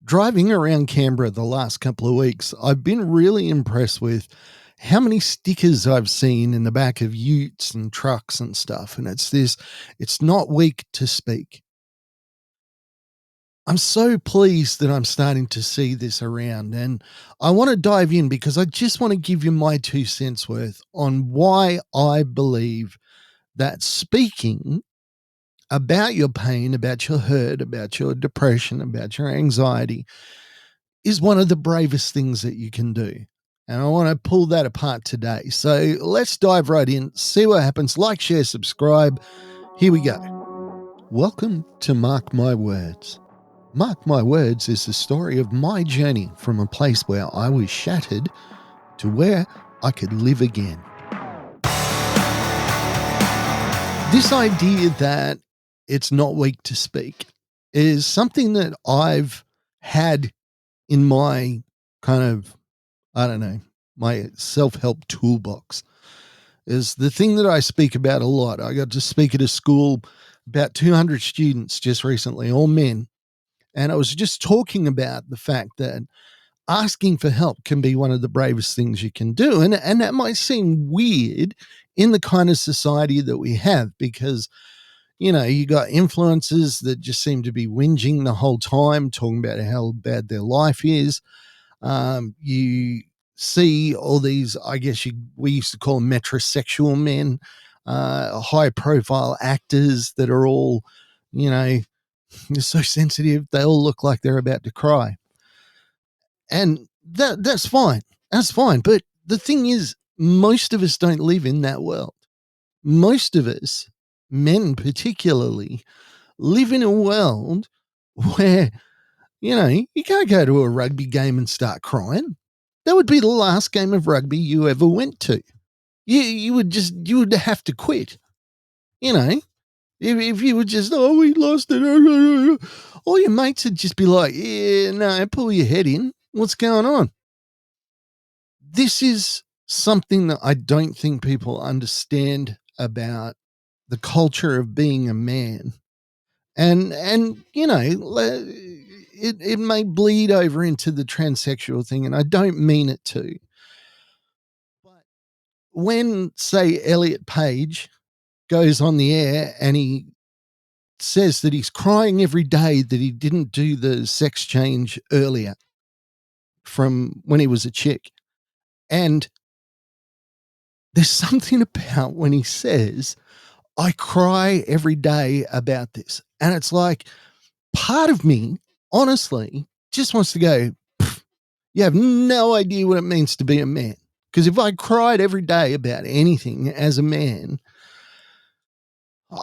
Driving around Canberra the last couple of weeks, I've been really impressed with how many stickers I've seen in the back of utes and trucks and stuff. And it's not weak to speak. I'm so pleased that I'm starting to see this around. And I want to dive in because I just want to give you my 2 cents worth on why I believe that speaking about your pain, about your hurt, about your depression, about your anxiety is one of the bravest things that you can do. And I want to pull that apart today. So let's dive right in, see what happens. Like, share, subscribe. Here we go. Welcome to Mark My Words. Mark My Words is the story of my journey from a place where I was shattered to where I could live again. This idea that it's not weak to speak is something that I've had in my kind of, I don't know, my self-help toolbox is the thing that I speak about a lot. I got to speak at a school, about 200 students just recently, all men. And I was just talking about the fact that asking for help can be one of the bravest things you can do. And that might seem weird in the kind of society that we have because, you got influencers that just seem to be whinging the whole time, talking about how bad their life is. You see all these, I guess we used to call them metrosexual men, high profile actors that are all, they're so sensitive. They all look like they're about to cry. And that's fine. That's fine. But the thing is, most of us don't live in that world. Most of us, men particularly, live in a world where you can't go to a rugby game and start crying. That would be the last game of rugby you ever went to. You would have to quit. If you were just, oh, we lost it. All your mates would just be like, yeah, no, pull your head in. What's going on? This is something that I don't think people understand about the culture of being a man. And it may bleed over into the transsexual thing, and I don't mean it to. But when, say, Elliot Page goes on the air and he says that he's crying every day that he didn't do the sex change earlier from when he was a chick, and there's something about when he says, I cry every day about this. And it's like, part of me, honestly, just wants to go, you have no idea what it means to be a man. Because if I cried every day about anything as a man,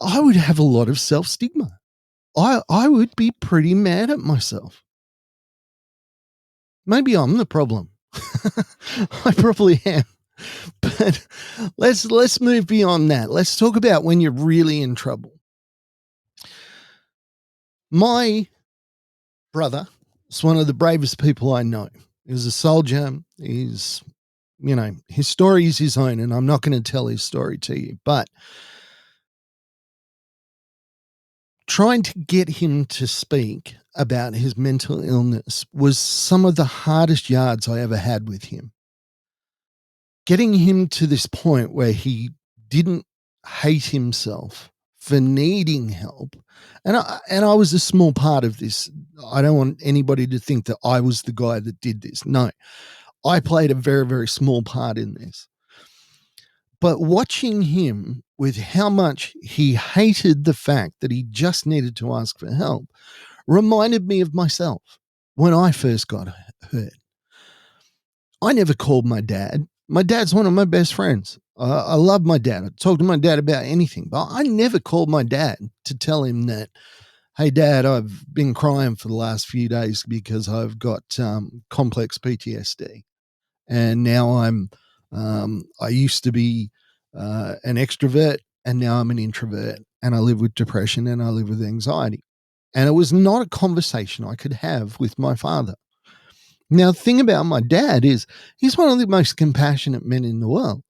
I would have a lot of self-stigma. I would be pretty mad at myself. Maybe I'm the problem. I probably am. But let's move beyond that. Let's talk about when you're really in trouble. My brother is one of the bravest people I know. He was a soldier. His story is his own, and I'm not going to tell his story to you. But trying to get him to speak about his mental illness was some of the hardest yards I ever had with him. Getting him to this point where he didn't hate himself for needing help. And I was a small part of this. I don't want anybody to think that I was the guy that did this. No, I played a very, very small part in this. But watching him with how much he hated the fact that he just needed to ask for help reminded me of myself when I first got hurt. I never called my dad. My dad's one of my best friends. I love my dad. I talk to my dad about anything, but I never called my dad to tell him that, hey, Dad, I've been crying for the last few days because I've got complex PTSD. And now I used to be an extrovert, and now I'm an introvert, and I live with depression and I live with anxiety. And it was not a conversation I could have with my father. Now, the thing about my dad is he's one of the most compassionate men in the world.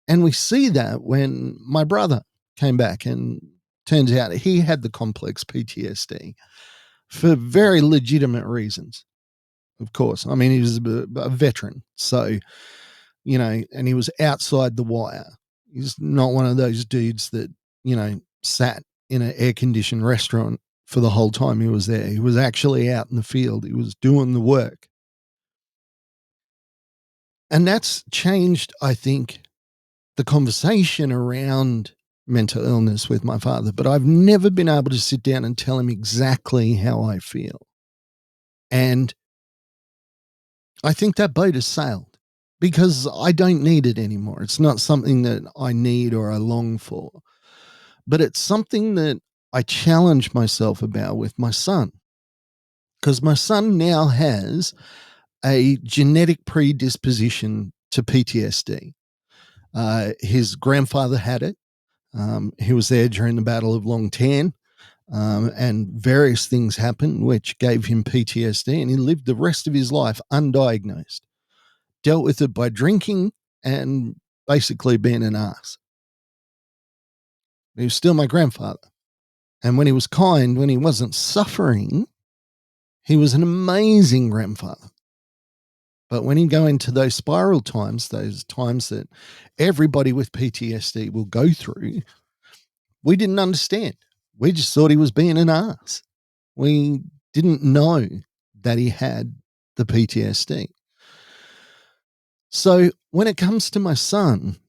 And we see that when my brother came back, and turns out he had the complex PTSD for very legitimate reasons. of course. I mean, he was a veteran. So, and he was outside the wire. He's not one of those dudes that, sat in an air conditioned restaurant for the whole time he was there. He was actually out in the field. He was doing the work. And that's changed, I think, the conversation around mental illness with my father. But I've never been able to sit down and tell him exactly how I feel. And I think that boat has sailed because I don't need it anymore. It's not something that I need or I long for, but it's something that I challenge myself about with my son, because my son now has a genetic predisposition to PTSD. His grandfather had it. He was there during the Battle of Long Tan, and various things happened which gave him PTSD, and he lived the rest of his life undiagnosed. Dealt with it by drinking and basically being an ass. He was still my grandfather. And when he was kind, when he wasn't suffering, he was an amazing grandfather. But when he'd go into those spiral times, those times that everybody with PTSD will go through, we didn't understand. We just thought he was being an ass. We didn't know that he had the PTSD. So when it comes to my son,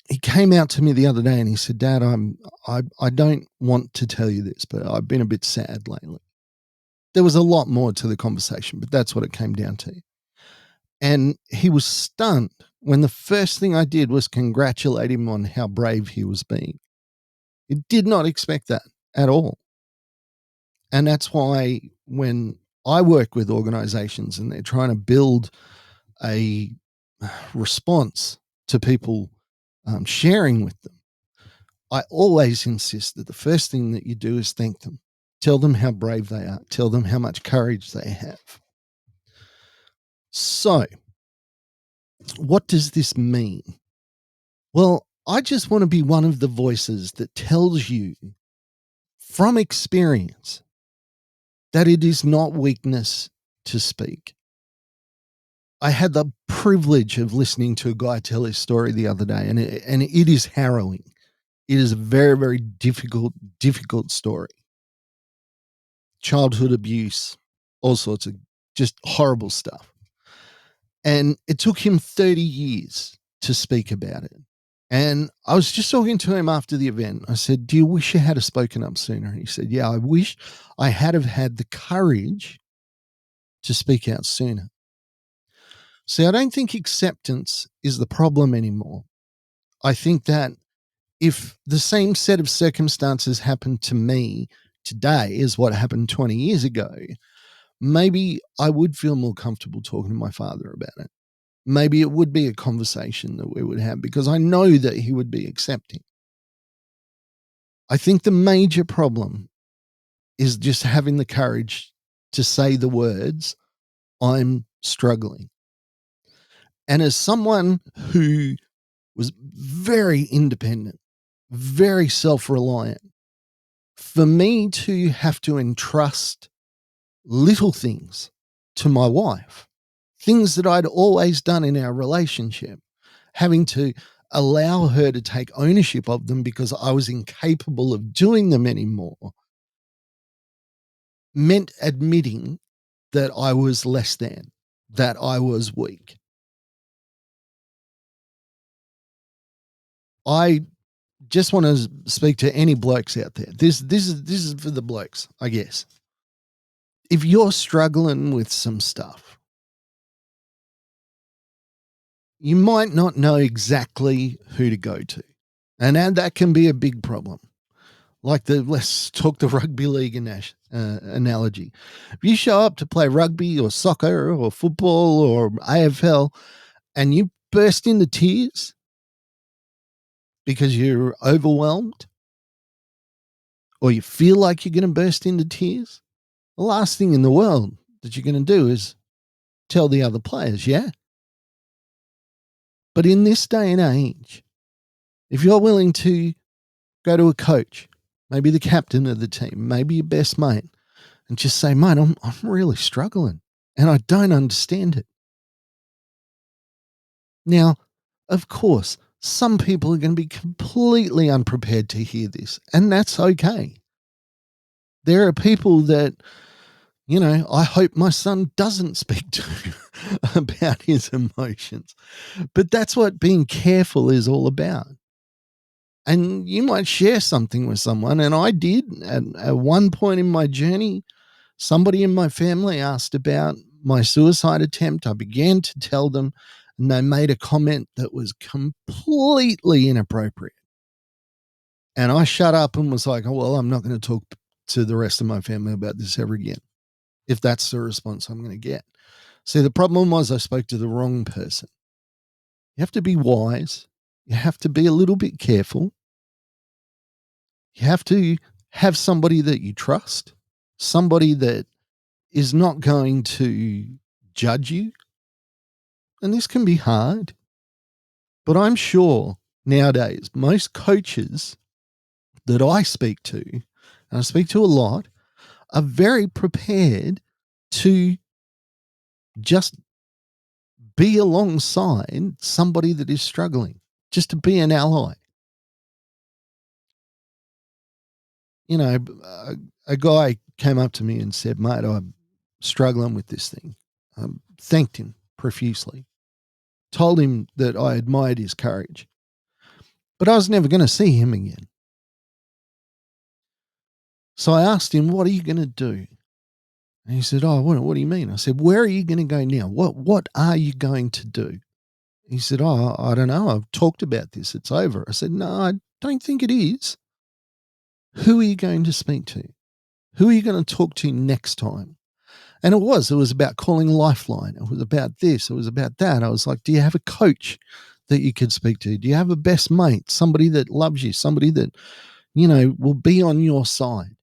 he came out to me the other day and he said, "Dad, I don't want to tell you this, but I've been a bit sad lately." There was a lot more to the conversation, but that's what it came down to. And he was stunned when the first thing I did was congratulate him on how brave he was being. He did not expect that at all. And that's why when I work with organizations and they're trying to build a response to people sharing with them, I always insist that the first thing that you do is thank them. Tell them how brave they are. Tell them how much courage they have. So, what does this mean? Well, I just want to be one of the voices that tells you from experience that it is not weakness to speak. I had the privilege of listening to a guy tell his story the other day, and it is harrowing. It is a very, very difficult story. Childhood abuse, all sorts of just horrible stuff. And it took him 30 years to speak about it. And I was just talking to him after the event. I said, "Do you wish you had spoken up sooner?" And he said, "Yeah, I wish I had have had the courage to speak out sooner." See, I don't think acceptance is the problem anymore. I think that if the same set of circumstances happened to me today as what happened 20 years ago, maybe I would feel more comfortable talking to my father about it. Maybe it would be a conversation that we would have because I know that he would be accepting. I think the major problem is just having the courage to say the words, "I'm struggling." And as someone who was very independent, very self reliant, for me to have to entrust little things to my wife, things that I'd always done in our relationship, having to allow her to take ownership of them because I was incapable of doing them anymore, meant admitting that I was less than, that I was weak. I just want to speak to any blokes out there. This is for the blokes, I guess. If you're struggling with some stuff, you might not know exactly who to go to. And that can be a big problem. Like let's talk the rugby league analogy. If you show up to play rugby or soccer or football or AFL and you burst into tears because you're overwhelmed or you feel like you're going to burst into tears, the last thing in the world that you're going to do is tell the other players, yeah? But in this day and age, if you're willing to go to a coach, maybe the captain of the team, maybe your best mate, and just say, "Mate, I'm really struggling. And I don't understand it. Now, of course, some people are going to be completely unprepared to hear this, and that's okay. There are people that, I hope my son doesn't speak to about his emotions. But that's what being careful is all about. And you might share something with someone, and I did at one point in my journey. Somebody in my family asked about my suicide attempt. I began to tell them, and they made a comment that was completely inappropriate. And I shut up and was like, oh, well, I'm not going to talk to the rest of my family about this ever again, if that's the response I'm going to get. See, the problem was I spoke to the wrong person. You have to be wise. You have to be a little bit careful. You have to have somebody that you trust, somebody that is not going to judge you. And this can be hard, but I'm sure nowadays most coaches that I speak to, and I speak to a lot, are very prepared to just be alongside somebody that is struggling, just to be an ally. A guy came up to me and said, mate, I'm struggling with this thing. Thanked him profusely, told him that I admired his courage, but I was never going to see him again. So I asked him, what are you going to do? And he said, oh, what do you mean? I said, where are you going to go now? What are you going to do? He said, oh, I don't know. I've talked about this. It's over. I said, no, I don't think it is. Who are you going to speak to? Who are you going to talk to next time? And it was about calling Lifeline. It was about this. It was about that. I was like, do you have a coach that you could speak to? Do you have a best mate, somebody that loves you, somebody that, will be on your side?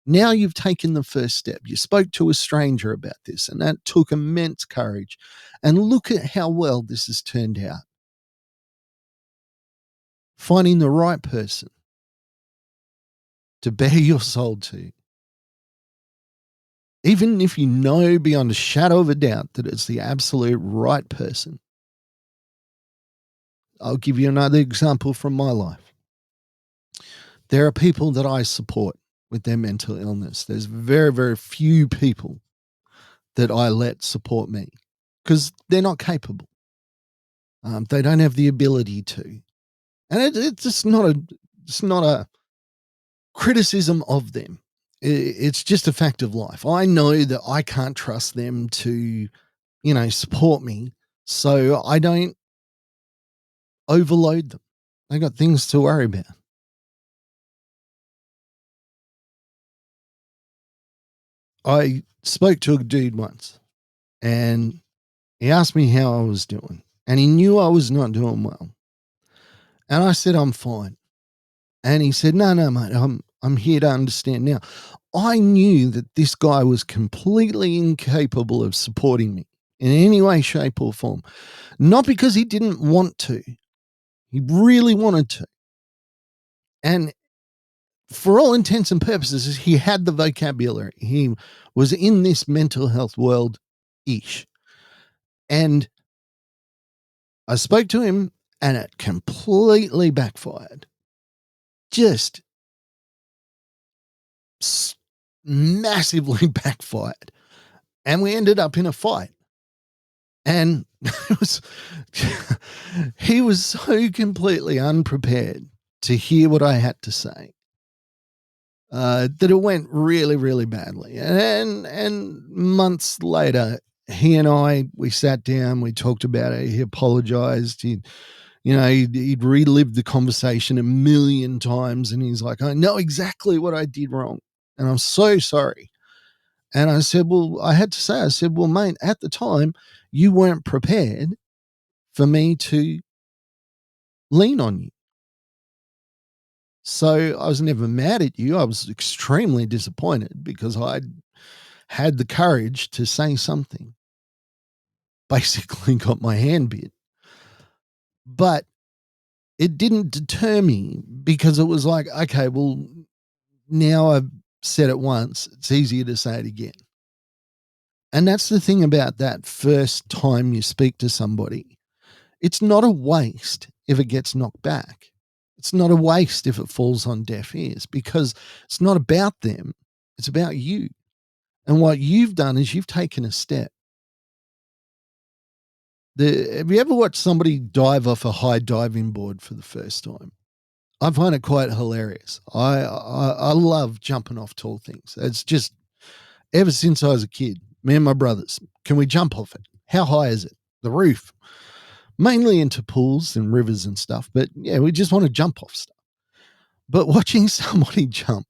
Now you've taken the first step. You spoke to a stranger about this, and that took immense courage. And look at how well this has turned out. Finding the right person to bare your soul to, even if you know beyond a shadow of a doubt that it's the absolute right person. I'll give you another example from my life. There are people that I support with their mental illness. There's very, very few people that I let support me because they're not capable. They don't have the ability to, and it's just not a criticism of them. It's just a fact of life. I know that I can't trust them to, support me, so I don't overload them. They got things to worry about. I spoke to a dude once, and he asked me how I was doing, and he knew I was not doing well. And I said, I'm fine. And he said, no, no, mate, I'm here to understand now. I knew that this guy was completely incapable of supporting me in any way, shape, or form. Not because he didn't want to, he really wanted to. And for all intents and purposes, he had the vocabulary. He was in this mental health world ish. And I spoke to him, and it completely backfired. Just massively backfired. And we ended up in a fight. And it was, he was so completely unprepared to hear what I had to say that it went really, really badly. And months later, he and we sat down, we talked about it. He apologized. He'd relived the conversation a million times, and he's like, I know exactly what I did wrong, and I'm so sorry. And I said, well, I had to say, I said, well, mate, at the time, you weren't prepared for me to lean on you. So I was never mad at you. I was extremely disappointed because I had the courage to say something. Basically got my hand bit. But it didn't deter me because it was like, okay, well, now I've said it once, it's easier to say it again. And that's the thing about that first time you speak to somebody. It's not a waste if it gets knocked back. It's not a waste if it falls on deaf ears, because it's not about them. It's about you. And what you've done is you've taken a step. Have you ever watched somebody dive off a high diving board for the first time? I find it quite hilarious. I love jumping off tall things. It's just ever since I was a kid, me and my brothers, can we jump off it? How high is it? The roof. Mainly into pools and rivers and stuff, but yeah, we just want to jump off stuff. But watching somebody jump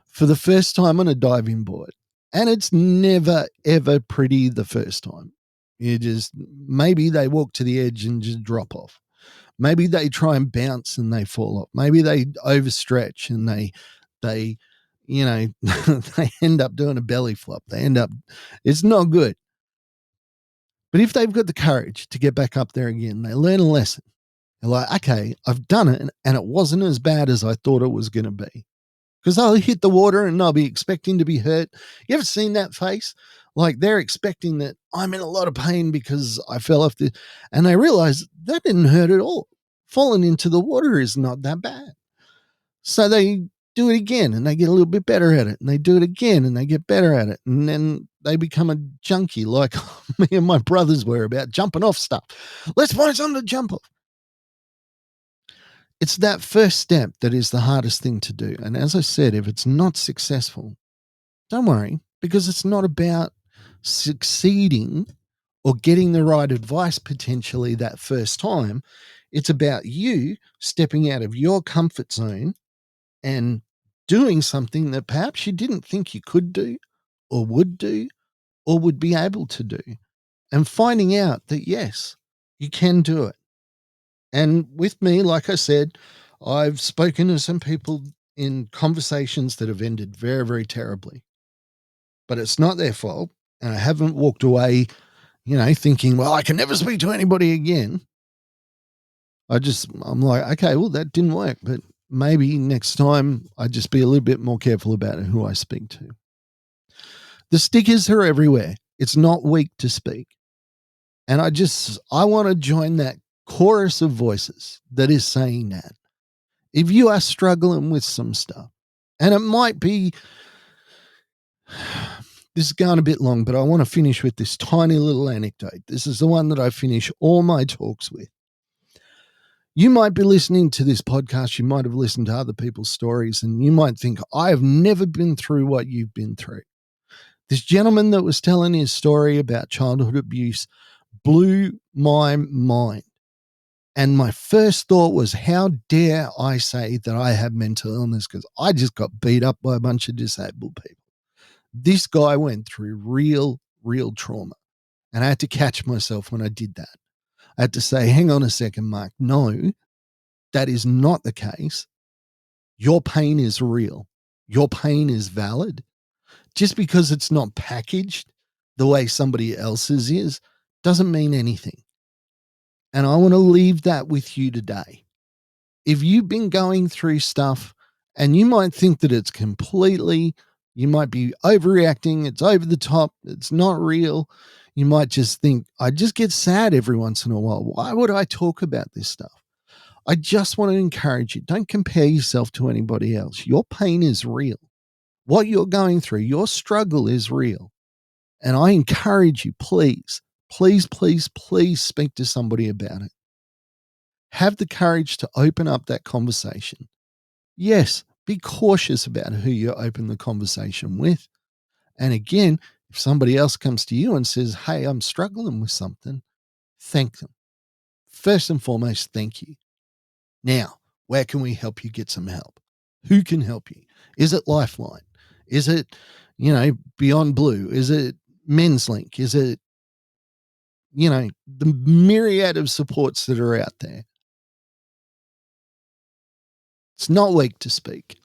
for the first time on a diving board, and it's never, ever pretty the first time. You just, maybe they walk to the edge and just drop off. Maybe they try and bounce and they fall off. Maybe they overstretch and they, they end up doing a belly flop. It's not good. But if they've got the courage to get back up there again, they learn a lesson. They're like, okay, I've done it and it wasn't as bad as I thought it was going to be. Because they'll hit the water and they'll be expecting to be hurt. You ever seen that face? Like they're expecting that I'm in a lot of pain because I fell off and they realize that didn't hurt at all. Falling into the water is not that bad. So they do it again and they get a little bit better at it. And they do it again and they get better at it. And then they become a junkie like me and my brothers were about jumping off stuff. Let's find something to jump off. It's that first step that is the hardest thing to do. And as I said, if it's not successful, don't worry, because it's not about succeeding or getting the right advice potentially that first time. It's about you stepping out of your comfort zone and doing something that perhaps you didn't think you could do or would be able to do, and finding out that, yes, you can do it. And with me, like I said, I've spoken to some people in conversations that have ended very, very terribly, but it's not their fault. And I haven't walked away, thinking, well, I can never speak to anybody again. I'm like, okay, well, that didn't work, but maybe next time I just be a little bit more careful about who I speak to. The stickers are everywhere. It's not weak to speak. And I want to join that chorus of voices that is saying that. If you are struggling with some stuff, and it might be, this is going a bit long, but I want to finish with this tiny little anecdote. This is the one that I finish all my talks with. You might be listening to this podcast. You might have listened to other people's stories, and you might think, I have never been through what you've been through. This gentleman that was telling his story about childhood abuse blew my mind. And my first thought was, how dare I say that I have mental illness, because I just got beat up by a bunch of disabled people. This guy went through real trauma. And I had to catch myself when I did that. I had to say, hang on a second, Mark. No, that is not the case. Your pain is real. Your pain is valid. Just because it's not packaged the way somebody else's is doesn't mean anything. And I want to leave that with you today. If you've been going through stuff and you might think that it's you might be overreacting, it's over the top, it's not real. You might just think, I just get sad every once in a while. Why would I talk about this stuff? I just want to encourage you. Don't compare yourself to anybody else. Your pain is real. What you're going through, your struggle is real. And I encourage you, please speak to somebody about it. Have the courage to open up that conversation. Yes, be cautious about who you open the conversation with. And again, if somebody else comes to you and says, hey, I'm struggling with something, thank them. First and foremost, thank you. Now, where can we help you get some help? Who can help you? Is it Lifeline? Is it, Beyond Blue? Is it Men's Link? Is it, the myriad of supports that are out there? It's not weak to speak.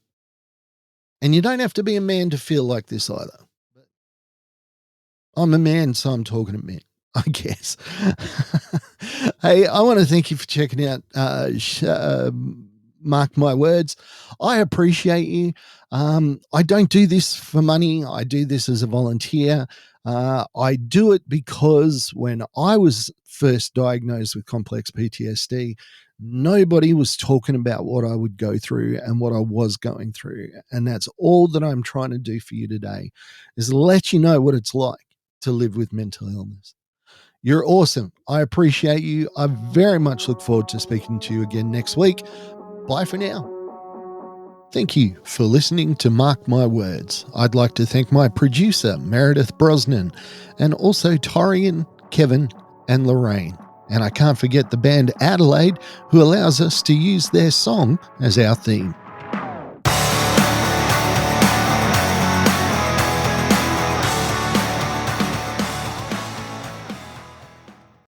And you don't have to be a man to feel like this either. I'm a man, so I'm talking to men, I guess. Hey, I want to thank you for checking out Mark My Words. I appreciate you. I don't do this for money. I do this as a volunteer. I do it because when I was first diagnosed with complex PTSD, nobody was talking about what I would go through and what I was going through. And that's all that I'm trying to do for you today, is let you know what it's like to live with mental illness. You're awesome. I appreciate you. I very much look forward to speaking to you again next week. Bye for now. Thank you for listening to Mark My Words. I'd like to thank my producer, Meredith Brosnan, and also Torian, Kevin, and Lorraine. And I can't forget the band Adelaide, who allows us to use their song as our theme.